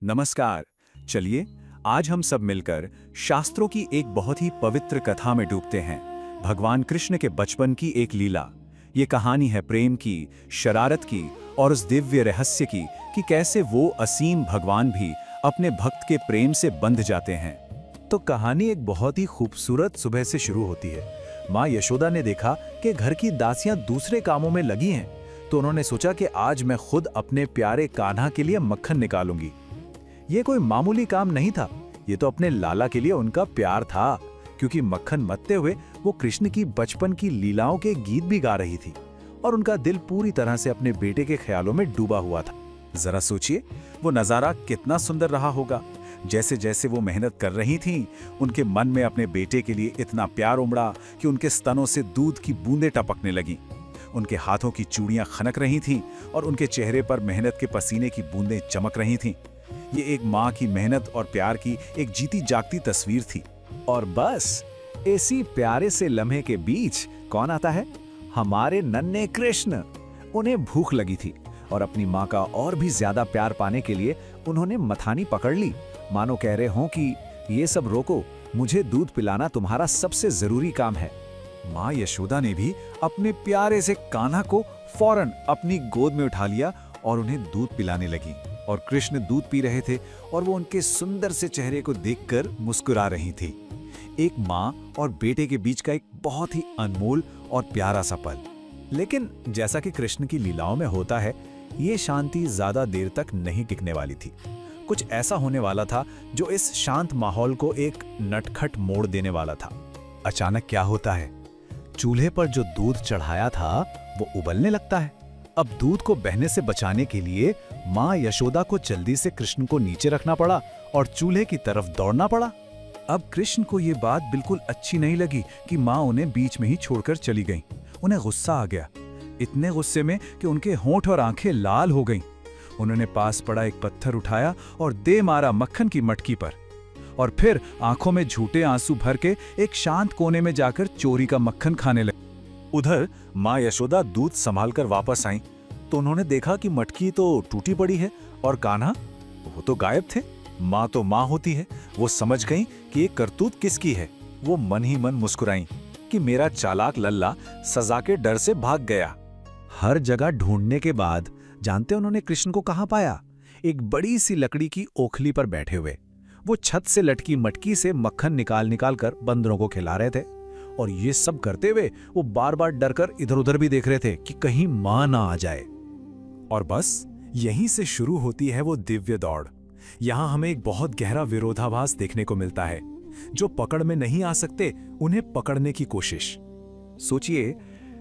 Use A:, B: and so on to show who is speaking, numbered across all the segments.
A: नमस्कार। चलिए आज हम सब मिलकर शास्त्रों की एक बहुत ही पवित्र कथा में डूबते हैं। भगवान कृष्ण के बचपन की एक लीला। ये कहानी है प्रेम की, शरारत की और उस दिव्य रहस्य की कि कैसे वो असीम भगवान भी अपने भक्त के प्रेम से बंध जाते हैं।
B: तो कहानी एक बहुत ही खूबसूरत सुबह से शुरू होती है। माँ यशोदा ने देखा कि घर की दासियां दूसरे कामों में लगी हैं, तो उन्होंने सोचा कि आज मैं खुद अपने प्यारे कान्हा के लिए मक्खन निकालूंगी। ये कोई मामूली काम नहीं था, ये तो अपने लाला के लिए उनका प्यार था, क्योंकि मक्खन मथते हुए वो कृष्ण की बचपन की लीलाओं के गीत भी गा रही थी और उनका दिल पूरी तरह से अपने बेटे के ख्यालों में डूबा हुआ था। जरा सोचिए, वो नजारा कितना सुंदर रहा होगा। जैसे जैसे वो मेहनत कर रही थीं, उनके मन में अपने बेटे के लिए इतना प्यार उमड़ा कि उनके स्तनों से दूध की बूंदें टपकने लगीं। उनके हाथों की चूड़ियां खनक रही थीं और उनके चेहरे पर मेहनत के पसीने की बूंदें चमक रही थीं। ये एक माँ की मेहनत और प्यार की एक जीती जागती तस्वीर थी।
C: और बस इसी प्यारे से लम्हे के बीच कौन आता है? हमारे नन्हे कृष्ण। उन्हें भूख लगी थी और अपनी माँ का और भी ज्यादा प्यार पाने के लिए उन्होंने मथानी पकड़ ली, मानो कह रहे हों कि ये सब रोको, मुझे दूध पिलाना तुम्हारा सबसे जरूरी काम है।
A: माँ यशोदा ने भी अपने प्यारे से कान्हा को फौरन अपनी गोद में उठा लिया और उन्हें दूध पिलाने लगी। और कृष्ण दूध पी रहे थे और वो उनके सुंदर से चेहरे को देखकर मुस्कुरा रही थी। एक माँ और बेटे के बीच का एक बहुत ही अनमोल और प्यारा सा पल।
B: लेकिन जैसा कि कृष्ण की लीलाओं में होता है, ये शांति ज्यादा देर तक नहीं टिकने वाली थी। कुछ ऐसा होने वाला था जो इस शांत माहौल को एक नटखट मोड़ देने वाला था। अचानक क्या होता है, चूल्हे पर जो दूध चढ़ाया था वो उबलने लगता है। अब दूध को बहने से बचाने के लिए माँ यशोदा को जल्दी से कृष्ण को नीचे रखना पड़ा और चूल्हे की तरफ दौड़ना पड़ा।
A: अब कृष्ण को ये बात बिल्कुल अच्छी नहीं लगी कि माँ उन्हें बीच में ही छोड़कर चली गईं। उन्हें गुस्सा आ गया, इतने गुस्से में कि उनके होंठ और आंखें लाल हो गईं। उन्होंने पास पड़ा एक पत्थर उठाया और दे मारा मक्खन की मटकी पर, और फिर आंखों में झूठे आंसू भर के एक शांत कोने में जाकर चोरी का मक्खन खाने लगे।
B: उधर माँ यशोदा दूध संभालकर वापस आईं, तो उन्होंने देखा कि मटकी तो टूटी पड़ी है और कान्हा, वो तो गायब थे। माँ तो माँ होती है, वो समझ गईं कि ये करतूत किसकी है। वो मन ही मन मुस्कुराईं कि मेरा चालाक लल्ला सजा के डर से भाग गया। हर जगह ढूंढने के बाद जानते उन्होंने कृष्ण को कहाँ पाया? एक बड़ी सी लकड़ी की ओखली पर बैठे हुए। वो छत से लटकी मटकी से मक्खन निकाल निकाल कर बंदरों को खिला रहे थे, और ये सब करते हुए वो बार बार डरकर इधर उधर भी देख रहे थे कि कहीं मां ना आ जाए।
A: और बस यहीं से शुरू होती है वो दिव्य दौड़। यहां हमें एक बहुत गहरा विरोधाभास देखने को मिलता है। जो पकड़ में नहीं आ सकते, उन्हें पकड़ने की कोशिश।
B: सोचिए,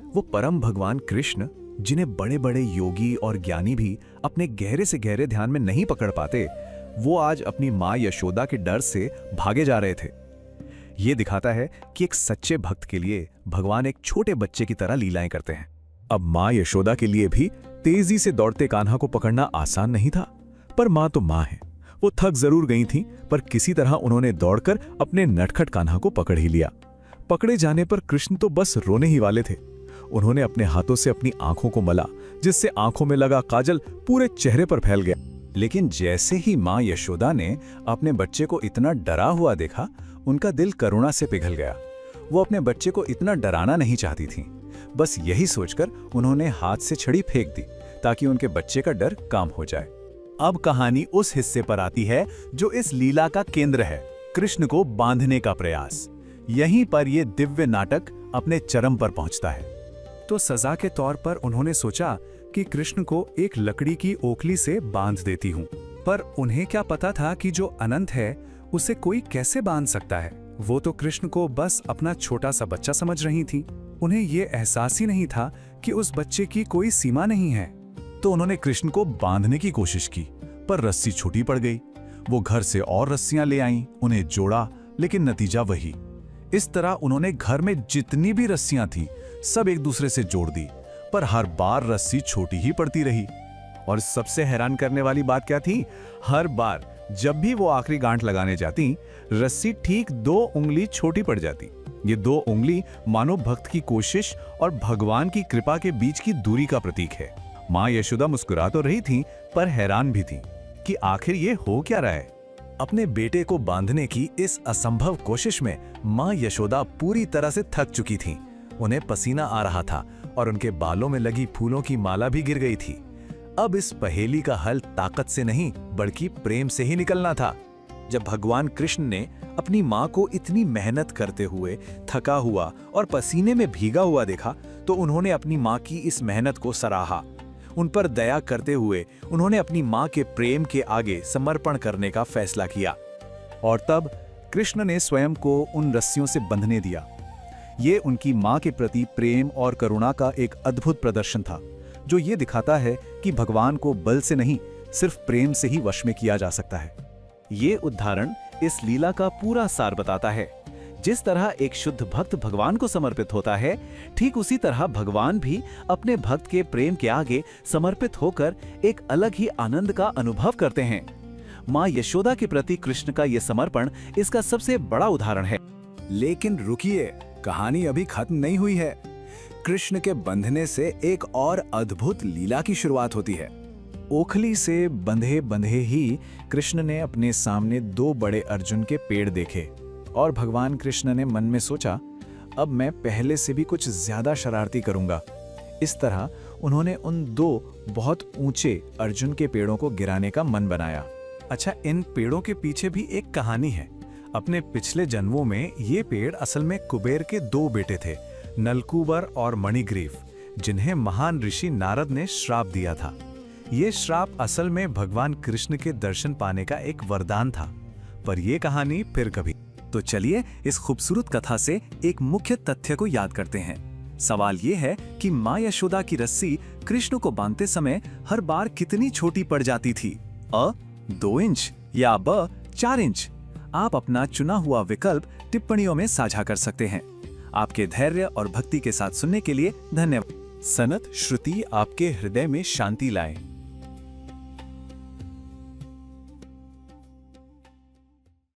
B: वो परम भगवान कृष्ण, जिन्हें बड़े बड़े योगी और ज्ञानी भी अपने गहरे से गहरे ध्यान में नहीं पकड़ पाते, वो आज अपनी माँ यशोदा के डर से भागे जा रहे थे। ये दिखाता है कि एक सच्चे भक्त के लिए भगवान एक छोटे बच्चे की तरह लीलाएं करते हैं। अब माँ यशोदा के लिए भी तेजी से दौड़ते कान्हा को पकड़ना आसान नहीं था, पर माँ तो माँ है। वो थक जरूर गई थीं, पर किसी तरह उन्होंने दौड़कर अपने नटखट कान्हा को पकड़ ही लिया। पकड़े जाने पर कृष्ण तो बस रोने ही वाले थे। उन्होंने अपने हाथों से अपनी आंखों को मला, जिससे आंखों में लगा काजल पूरे चेहरे पर फैल गया।
A: लेकिन जैसे ही माँ यशोदा ने अपने बच्चे को इतना डरा हुआ देखा, उनका दिल करुणा से पिघल गया। वो अपने बच्चे को इतना डराना नहीं चाहती थीं। बस यही सोचकर उन्होंने हाथ से छड़ी फेंक दी ताकि उनके बच्चे का डर कम हो जाए।
B: अब कहानी उस हिस्से पर आती है जो इस लीला का केंद्र है, कृष्ण को बांधने का प्रयास। यहीं पर यह दिव्य नाटक अपने चरम पर पहुंचता है।
A: तो सजा के तौर पर उन्होंने सोचा कि कृष्ण को एक लकड़ी की ओखली से बांध देती हूँ। पर उन्हें क्या पता था कि जो अनंत है उसे कोई कैसे बांध सकता है। वो तो कृष्ण को बस अपना छोटा सा बच्चा समझ रही थी। उन्हें ये एहसास ही नहीं था कि उस बच्चे की कोई सीमा नहीं है।
B: तो उन्होंने कृष्ण को बांधने की कोशिश की, पर रस्सी छोटी पड़ गई। वो घर से और रस्सियां ले आईं, उन्हें जोड़ा, लेकिन नतीजा वही। इस तरह उन्होंने घर में जितनी भी रस्सियां थी सब एक दूसरे से जोड़ दी, पर हर बार रस्सी छोटी ही पड़ती रही। और सबसे हैरान करने वाली बात क्या थी? हर बार जब भी वो आखिरी गांठ लगाने जाती, रस्सी ठीक 2 उंगली छोटी पड़ जाती। ये 2 उंगली मानो भक्त की कोशिश और भगवान की कृपा के बीच की दूरी का प्रतीक है। माँ यशोदा मुस्कुरा तो रही थी, पर हैरान भी थी। कि आखिर ये हो क्या रहा है। अपने बेटे को बांधने की इस असंभव कोशिश में माँ यशोदा पूरी तरह से थक चुकी थीं। उन्हें पसीना आ रहा था और उनके बालों में लगी फूलों की माला भी गिर गई थी। अब इस पहेली का हल ताकत से नहीं बल्कि प्रेम से ही निकलना था। जब भगवान कृष्ण ने अपनी माँ को इतनी मेहनत करते हुए, थका हुआ और पसीने में भीगा हुआ देखा तो उन्होंने अपनी माँ की इस मेहनत को सराहा। उन पर दया करते हुए उन्होंने अपनी माँ के प्रेम के आगे समर्पण करने का फैसला किया।
C: और तब कृष्ण ने स्वयं को उन रस्सियों से बंधने दिया। ये उनकी माँ के प्रति प्रेम और करुणा का एक अद्भुत प्रदर्शन था, जो ये दिखाता है कि भगवान को बल से नहीं, सिर्फ प्रेम से ही वश में किया जा सकता है। ये उदाहरण इस लीला का पूरा सार बताता है। जिस तरह एक शुद्ध भक्त भगवान को समर्पित होता है, ठीक उसी तरह भगवान भी अपने भक्त के प्रेम के आगे समर्पित होकर एक अलग ही आनंद का अनुभव करते हैं। माँ यशोदा के प्रति कृष्ण का यह समर्पण इसका सबसे बड़ा उदाहरण है।
B: लेकिन रुकिए, कहानी अभी खत्म नहीं हुई है। कृष्ण के बंधने से एक और अद्भुत लीला की शुरुआत होती है।
C: ओखली से बंधे बंधे ही कृष्ण ने अपने सामने 2 बड़े अर्जुन के पेड़ देखे और भगवान कृष्ण ने मन में सोचा, अब मैं पहले से भी कुछ ज्यादा शरारती करूंगा। इस तरह उन्होंने उन 2 बहुत ऊंचे अर्जुन के पेड़ों को गिराने का मन बनाया।
B: अच्छा, इन पेड़ों के पीछे भी एक कहानी है। अपने पिछले जन्मों में ये पेड़ असल में कुबेर के 2 बेटे थे, नलकूबर और मणिग्रीव, जिन्हें महान ऋषि नारद ने श्राप दिया था। ये श्राप असल में भगवान कृष्ण के दर्शन पाने का एक वरदान था। पर यह कहानी फिर कभी।
C: तो चलिए इस खूबसूरत कथा से एक मुख्य तथ्य को याद करते हैं। सवाल ये है कि माँ यशोदा की रस्सी कृष्ण को बांधते समय हर बार कितनी छोटी पड़ जाती थी? अ 2 इंच या ब 4 इंच? आप अपना चुना हुआ विकल्प टिप्पणियों में साझा कर सकते हैं। आपके धैर्य और भक्ति के साथ सुनने के लिए धन्यवाद।
B: सनत श्रुति आपके हृदय में शांति लाए।